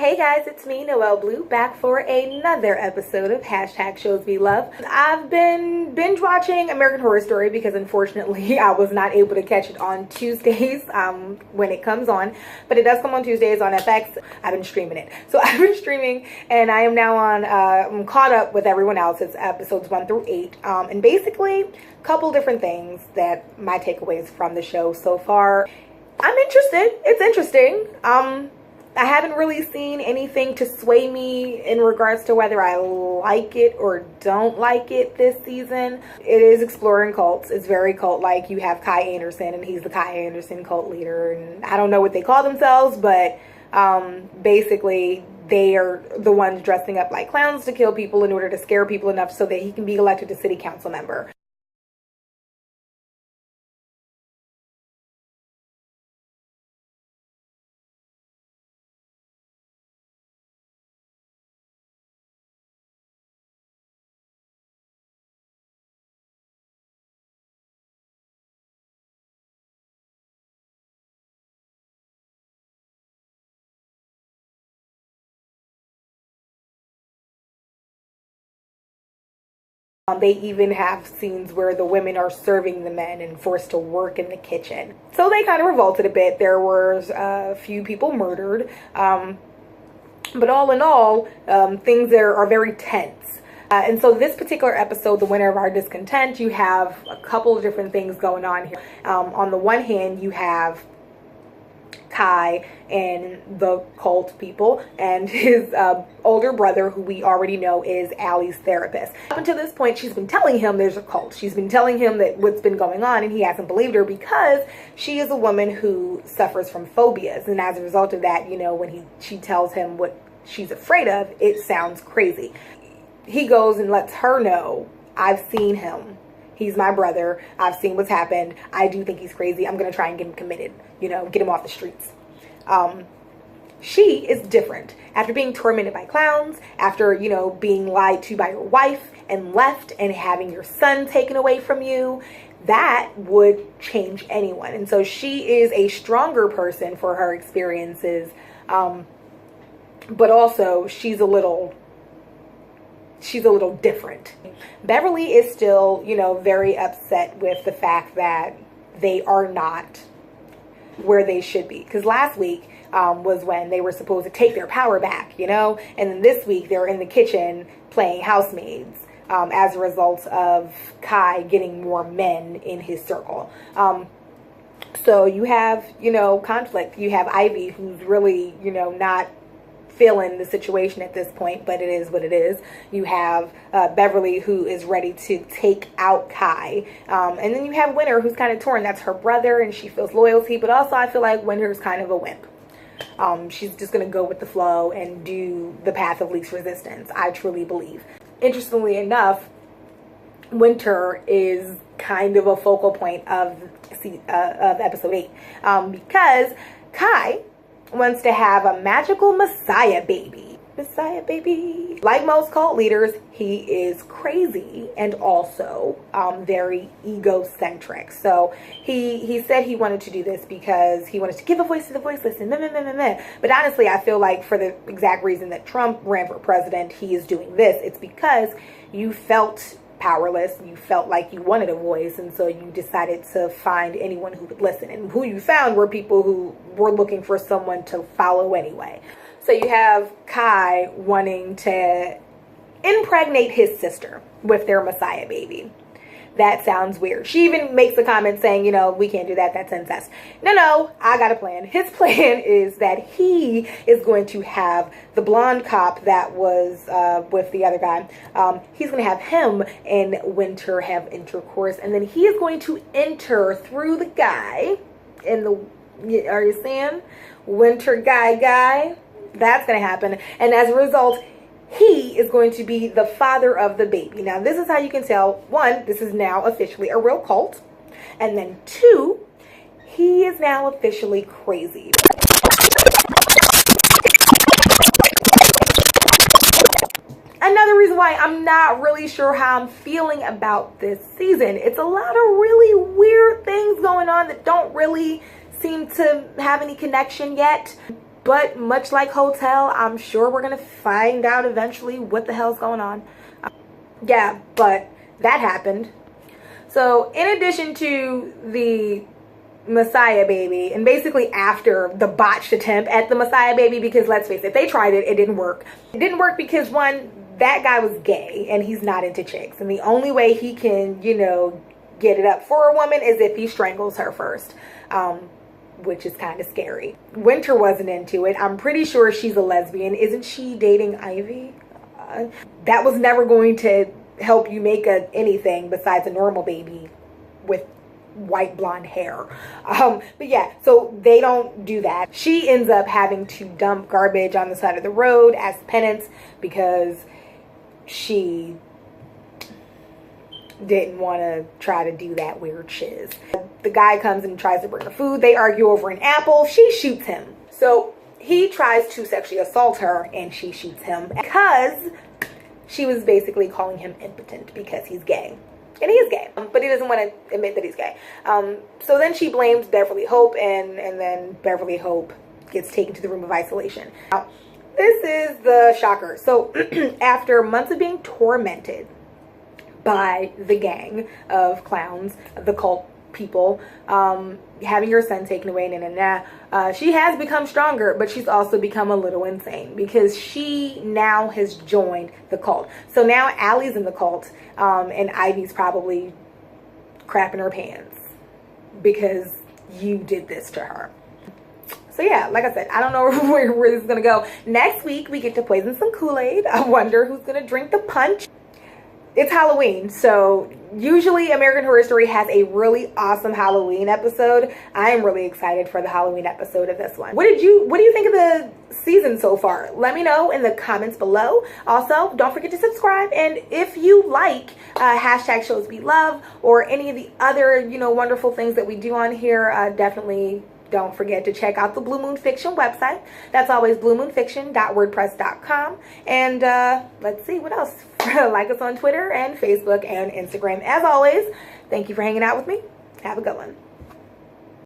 Hey guys, it's me, Noelle Blue, back for another episode of Hashtag Shows We Love. I've been binge watching American Horror Story because unfortunately I was not able to catch it on Tuesdays when it comes on, but it does come on Tuesdays on Ep8. I've been streaming it. So I've been streaming and I am now on, I'm caught up with everyone else. It's episodes 1 through 8. And basically a couple different things that my takeaways from the show so far. I'm interested. It's interesting. I haven't really seen anything to sway me in regards to whether I like it or don't like it this season. It is exploring cults. It's very cult-like. You have Kai Anderson, and he's the Kai Anderson cult leader. And I don't know what they call themselves, but basically they are the ones dressing up like clowns to kill people in order to scare people enough so that he can be elected a city council member. They even have scenes where the women are serving the men and forced to work in the kitchen. So they kind of revolted a bit. There was a few people murdered. But all in all, things there are very tense. And so this particular episode, The Winter of Our Discontent, you have a couple of different things going on here. On the one hand, you have Kai and the cult people and his older brother, who we already know is Allie's therapist. Up until this point, she's been telling him there's a cult. She's been telling him that what's been going on, and he hasn't believed her because she is a woman who suffers from phobias. And as a result of that, you know, when she tells him what she's afraid of, it sounds crazy. He goes and lets her know, I've seen him. He's my brother. I've seen what's happened. I do think he's crazy. I'm going to try and get him committed, you know, get him off the streets. She is different. After being tormented by clowns, after, you know, being lied to by your wife and left and having your son taken away from you, that would change anyone. And so she is a stronger person for her experiences. But also she's a little different. Beverly is still, you know, very upset with the fact that they are not where they should be. Because last week was when they were supposed to take their power back, you know, and then this week they're in the kitchen playing housemaids as a result of Kai getting more men in his circle. So you have, you know, conflict. You have Ivy, who's really, you know, not feeling the situation at this point, but it is what it is. You have Beverly, who is ready to take out Kai, and then you have Winter, who's kind of torn. That's her brother and she feels loyalty, but also I feel like Winter's kind of a wimp. She's just gonna go with the flow and do the path of least resistance, I truly believe. Interestingly enough, Winter is kind of a focal point of episode 8 because Kai wants to have a magical Messiah baby. Messiah baby. Like most cult leaders, he is crazy and also very egocentric. So he said he wanted to do this because he wanted to give a voice to the voiceless and But honestly, I feel like for the exact reason that Trump ran for president, he is doing this. It's because you felt powerless, you felt like you wanted a voice, and so you decided to find anyone who would listen, and who you found were people who were looking for someone to follow anyway. So you have Kai wanting to impregnate his sister with their Messiah baby. That sounds weird. She even makes a comment saying, you know, we can't do that, that's incest. No, I got a plan. His plan is that he is going to have the blonde cop that was with the other guy. He's going to have him and Winter have intercourse, and then he is going to enter through the guy in the, are you seeing? Winter guy. That's going to happen. And as a result, he is going to be the father of the baby. Now, this is how you can tell, 1, this is now officially a real cult. And then 2, he is now officially crazy. Another reason why I'm not really sure how I'm feeling about this season. It's a lot of really weird things going on that don't really seem to have any connection yet. But much like Hotel, I'm sure we're going to find out eventually what the hell's going on. Yeah, but that happened. So in addition to the Messiah baby, and basically after the botched attempt at the Messiah baby, because let's face it, they tried it, it didn't work. It didn't work because, one, that guy was gay and he's not into chicks. And the only way he can, you know, get it up for a woman is if he strangles her first. Which is kind of scary. Winter wasn't into it. I'm pretty sure she's a lesbian. Isn't she dating Ivy? That was never going to help you make anything besides a normal baby with white blonde hair. But yeah, so they don't do that. She ends up having to dump garbage on the side of the road as penance because she didn't want to try to do that weird shiz. The guy comes and tries to bring her food. They argue over an apple. She shoots him. So he tries to sexually assault her and she shoots him because she was basically calling him impotent because he's gay. And he is gay, but he doesn't want to admit that he's gay. So then she blames Beverly Hope, and then Beverly Hope gets taken to the room of isolation. Now, this is the shocker. So after months of being tormented by the gang of clowns, the cult people, having her son taken away, she has become stronger, but she's also become a little insane because she now has joined the cult. So now Allie's in the cult, and Ivy's probably crapping her pants because you did this to her. So yeah, like I said, I don't know where this is gonna go. Next week we get to poison some Kool-Aid. I wonder who's gonna drink the punch. It's Halloween, so usually American Horror Story has a really awesome Halloween episode. I am really excited for the Halloween episode of this one. What do you think of the season so far? Let me know in the comments below. Also, don't forget to subscribe, and if you like hashtag shows we love or any of the other, you know, wonderful things that we do on here, definitely don't forget to check out the Blue Moon Fiction website. That's always bluemoonfiction.wordpress.com. And let's see what else. Like us on Twitter and Facebook and Instagram. As always, thank you for hanging out with me. Have a good one.